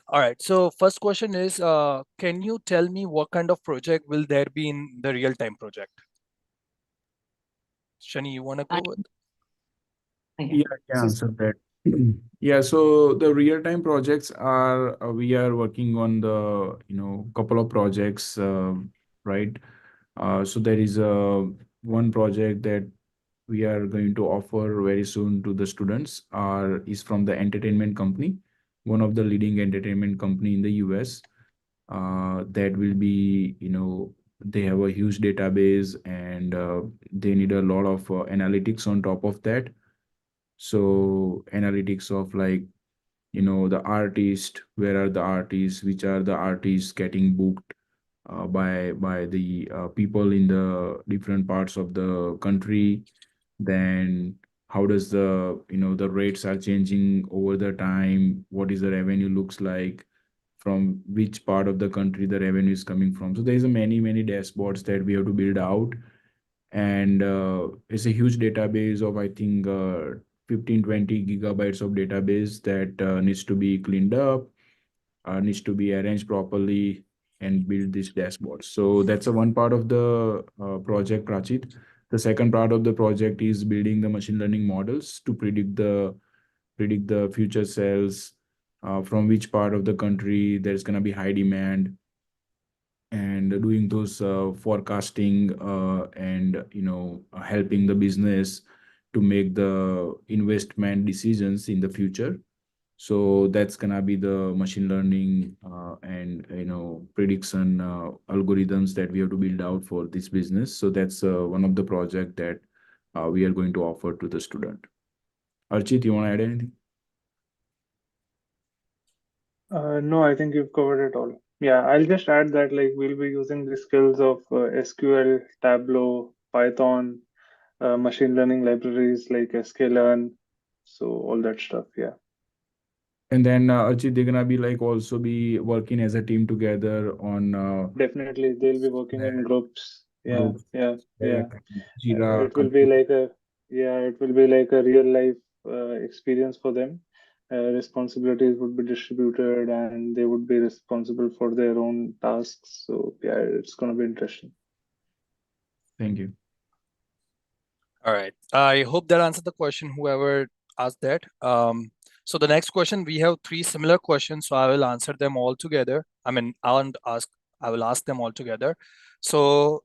All right. So first question is, can you tell me what kind of project will there be in the real-time project? Shani, you want to go with? Yeah, I can answer that. Yeah, so the real-time projects are we are working on the couple of projects, right? So there is one project that we are going to offer very soon to the students is from the entertainment company, one of the leading entertainment company in the US. That will be, they have a huge database, and they need a lot of analytics on top of that. So analytics of, like, the artist, where are the artists, which are the artists getting booked by the people in the different parts of the country. Then how does the rates are changing over the time, what is the revenue looks like, from which part of the country the revenue is coming from. So there's a many dashboards that we have to build out, and it's a huge database of, I think, 15-20 gigabytes of database that needs to be cleaned up, needs to be arranged properly, and build this dashboard. So that's a one part of the project, Prachit. The second part of the project is building the machine learning models to predict the future sales, from which part of the country there's going to be high demand, and doing those forecasting, and helping the business to make the investment decisions in the future. So that's gonna be the machine learning and prediction algorithms that we have to build out for this business. So that's one of the project that we are going to offer to the student. Archit, you want to add anything? No, I think you've covered it all. Yeah, I'll just add that like we'll be using the skills of SQL, Tableau, Python, machine learning libraries like sklearn, so all that stuff. Yeah, And then Archit, they're gonna be like also be working as a team together on definitely they'll be working in Slack groups. Yeah, groups, yeah, yeah. Slack, Jira, It will be like a yeah, it will be like a real life experience for them. Responsibilities would be distributed, and they would be responsible for their own tasks. So yeah, it's gonna be interesting. Thank you. All right. I hope that answered the question, whoever asked that. So the next question, we have three similar questions, so I will answer them all together. I will ask them all together. So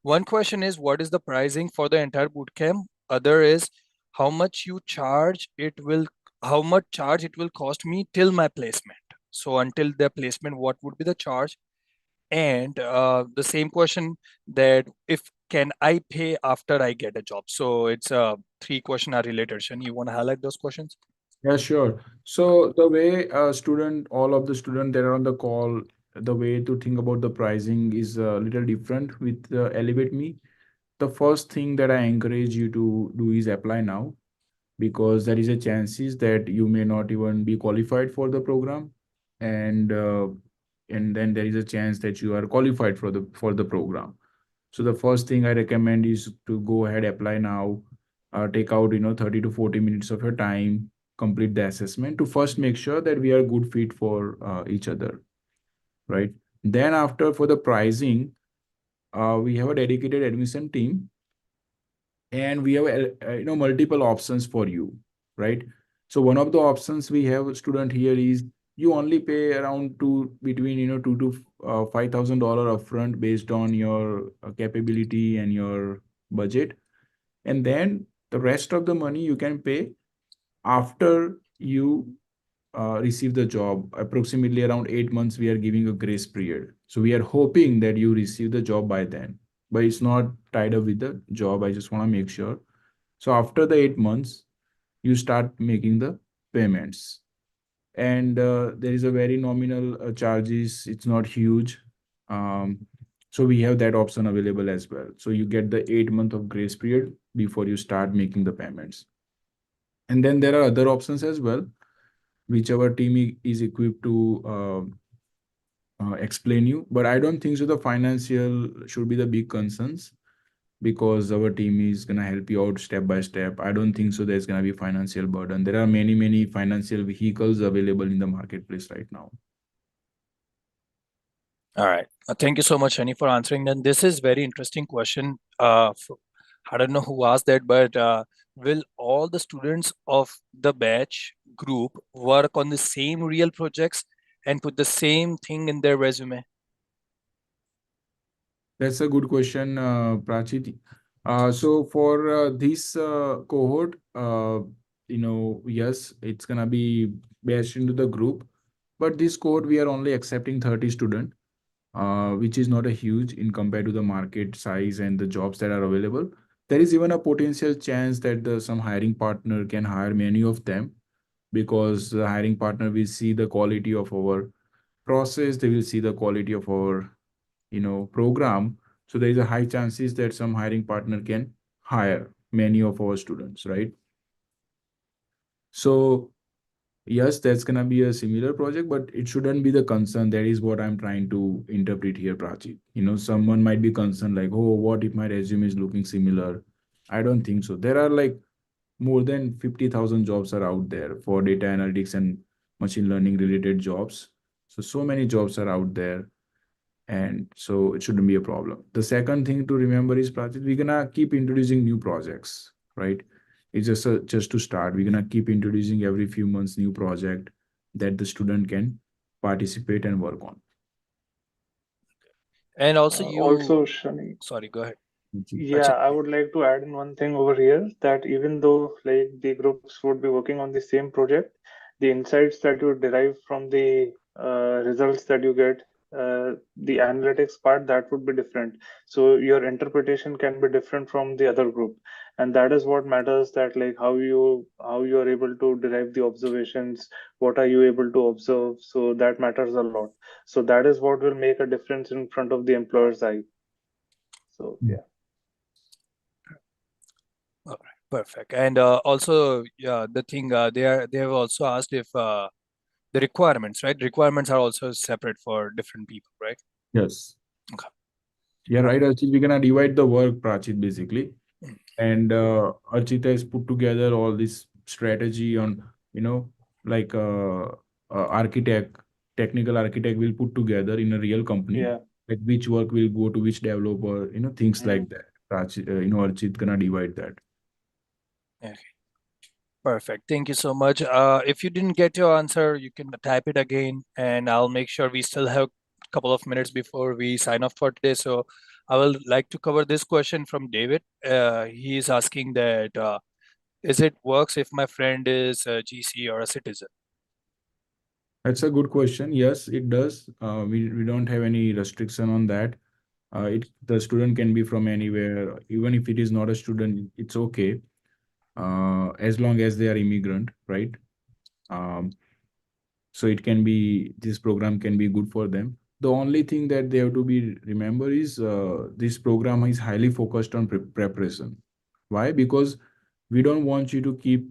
one question is, what is the pricing for the entire bootcamp? Other is, how much charge it will cost me till my placement. So until the placement, what would be the charge? And the same question, that if can I pay after I get a job? So it's three questions are related. Shan, you want to highlight those questions? Yeah, sure. So the way all of the students that are on the call, the way to think about the pricing is a little different with ElevateMe. The first thing that I encourage you to do is apply now, because there is a chances that you may not even be qualified for the program, and then there is a chance that you are qualified for the program. So the first thing I recommend is to go ahead, apply now, take out 30 to 40 minutes of your time, complete the assessment to first make sure that we are a good fit for each other, right? Then after, for the pricing, we have a dedicated admission team, and we have multiple options for you, right? So one of the options we have, student, here is you only pay around between $2,000 to $5,000 upfront based on your capability and your budget, and then the rest of the money you can pay after you receive the job. Approximately around 8 months we are giving a grace period, so we are hoping that you receive the job by then, but it's not tied up with the job. I just want to make sure. So after the 8 months, you start making the payments. and there is a very nominal charges. It's not huge. So we have that option available as well. So you get the 8 month of grace period before you start making the payments. And then there are other options as well, whichever team is equipped to explain you. But I don't think so the financial should be the big concerns, because our team is going to help you out step by step. I don't think so there's going to be financial burden. There are many financial vehicles available in the marketplace right now. All right. Thank you so much, Shani, for answering. And this is very interesting question. I don't know who asked that, but will all the students of the batch group work on the same real projects and put the same thing in their resume? That's a good question, Prachit. So for this cohort, yes, it's gonna be based into the group, but this cohort we are only accepting 30 students, which is not a huge in compared to the market size and the jobs that are available. There is even a potential chance that some hiring partner can hire many of them, because the hiring partner will see the quality of our process, they will see the quality of our program. So there is a high chances that some hiring partner can hire many of our students, right? So yes, that's gonna be a similar project, but it shouldn't be the concern. That is what I'm trying to interpret here, Prachi. Someone might be concerned like, oh, what if my resume is looking similar? I don't think so. There are like more than 50,000 jobs are out there for data analytics and machine learning related jobs. So many jobs are out there, and so it shouldn't be a problem. The second thing to remember is, Prachi, we're gonna keep introducing new projects, right? It's just to start. We're gonna keep introducing every few months new project that the student can participate and work on. And also Also, Shani, sorry, go ahead. yeah, I would like to add in one thing over here, that even though like the groups would be working on the same project, the insights that you derive from the results that you get, the analytics part, that would be different. So your interpretation can be different from the other group, and that is what matters. That like how you are able to derive the observations, what are you able to observe. So that matters a lot. So that is what will make a difference in front of the employer's eye. So yeah. All right, perfect. And also, yeah, the thing they have also asked if the requirements, right? Requirements are also separate for different people, right? Yes. Okay. Yeah, right, Archit. We're gonna divide the work, Prachit, basically. And Archita has put together all this strategy on, like architect, technical architect will put together in a real company, Yeah. like which work will go to which developer, things Mhm. like that. Prachit, Archit gonna divide that. Okay. Perfect. Thank you so much. If you didn't get your answer, you can type it again, and I'll make sure we still have a couple of minutes before we sign off for today. So I will like to cover this question from David. He is asking that is it works if my friend is a GC or a citizen? That's a good question. Yes, it does. We don't have any restriction on that. The student can be from anywhere, even if it is not a student, it's okay. As long as they are immigrant, right? Um, so this program can be good for them. The only thing that they have to be remember is this program is highly focused on preparation. Why? Because we don't want you to keep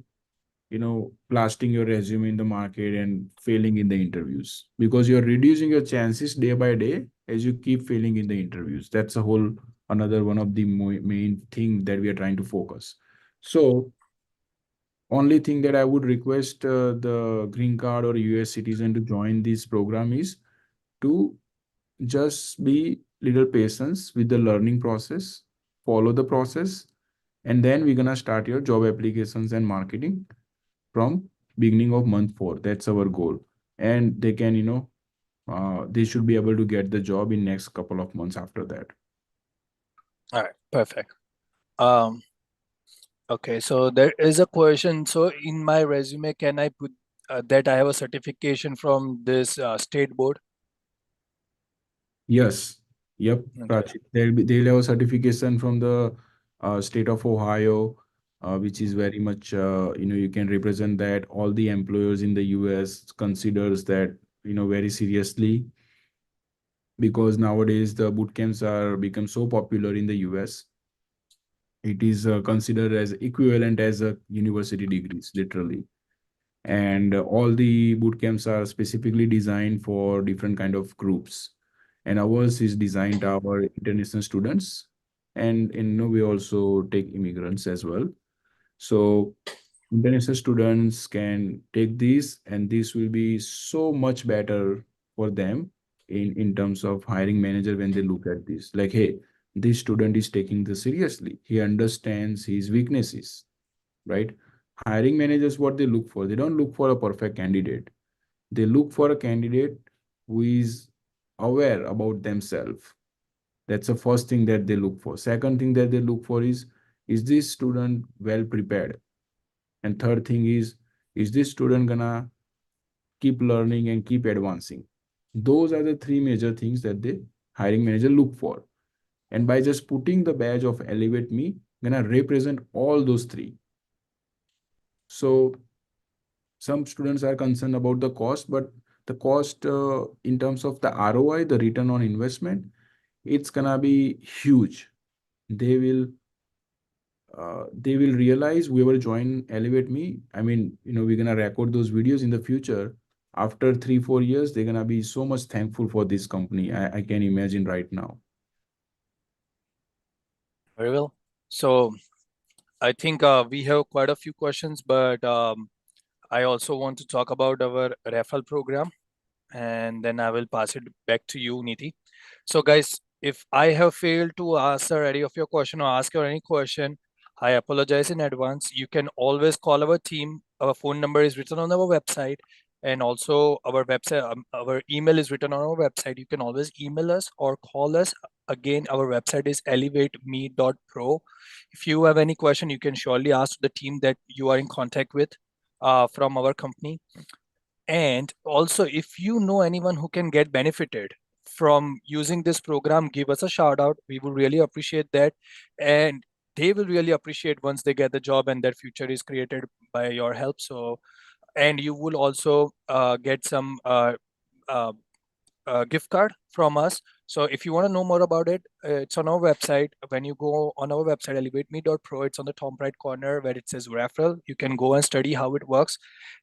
blasting your resume in the market and failing in the interviews, because you're reducing your chances day by day as you keep failing in the interviews. That's a whole another one of the main thing that we are trying to focus. So only thing that I would request the green card or US citizen to join this program is to just be little patience with the learning process, follow the process, and then we're gonna start your job applications and marketing from beginning of month 4. That's our goal. And they can, they should be able to get the job in next couple of months after that. All right, perfect. Okay, so there is a question. So in my resume, can I put that I have a certification from this state board? Yes. Yep. Okay. They'll have a certification from the state of Ohio, which is very much, you can represent that all the employers in the US considers that, very seriously, because nowadays the boot camps are become so popular in the US. It is considered as equivalent as a university degrees, literally. And all the boot camps are specifically designed for different kind of groups. And ours is designed our international students. And we also take immigrants as well. So international students can take this, and this will be so much better for them in terms of hiring manager when they look at this. Like, hey, this student is taking this seriously. He understands his weaknesses, right? Hiring managers, what they look for, they don't look for a perfect candidate. They look for a candidate who is aware about themselves. That's the first thing that they look for. Second thing that they look for is this student well prepared? And third thing is this student gonna keep learning and keep advancing? Those are the three major things that the hiring manager look for. And by just putting the badge of ElevateMe, gonna represent all those three. So some students are concerned about the cost, but the cost in terms of the ROI, the return on investment, it's gonna be huge. They will realize whoever join ElevateMe, I mean, we're gonna record those videos in the future. After 3-4 years, they're gonna be so much thankful for this company. I can imagine right now. Very well. So I think we have quite a few questions, but I also want to talk about our referral program, and then I will pass it back to you, Niti. So guys, if I have failed to answer any of your question or ask you any question, I apologize in advance. You can always call our team. Our phone number is written on our website, and also our website, our email is written on our website. You can always email us or call us. Again, our website is elevateme.pro. If you have any question, you can surely ask the team that you are in contact with from our company. And also, if you know anyone who can get benefited from using this program, give us a shout out. We will really appreciate that. And they will really appreciate once they get the job and their future is created by your help. So, and you will also get some gift card from us. So if you want to know more about it, it's on our website. When you go on our website, elevateme.pro, it's on the top right corner where it says referral. You can go and study how it works.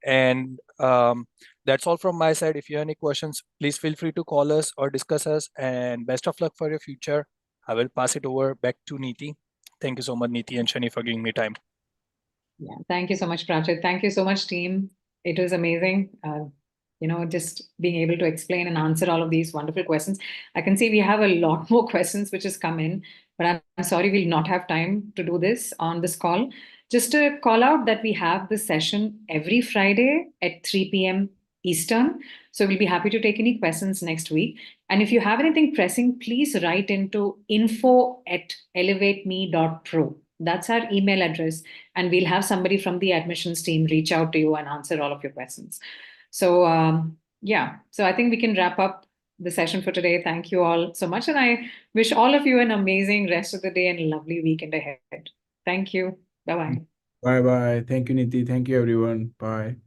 And that's all from my side. If you have any questions, please feel free to call us or discuss us. And best of luck for your future. I will pass it over back to Niti. Thank you so much, Niti and Shani, for giving me time. Yeah, thank you so much, Prachit. Thank you so much, team. It was amazing. Just being able to explain and answer all of these wonderful questions. I can see we have a lot more questions which has come in, but I'm sorry we'll not have time to do this on this call. Just to call out that we have this session every Friday at 3 p.m. Eastern. So we'll be happy to take any questions next week. And if you have anything pressing, please write into info@elevateme.pro. That's our email address. And we'll have somebody from the admissions team reach out to you and answer all of your questions. So so I think we can wrap up the session for today. Thank you all so much. And I wish all of you an amazing rest of the day and a lovely weekend ahead. Thank you. Bye-bye. Bye-bye. Thank you, Niti. Thank you, everyone. Bye.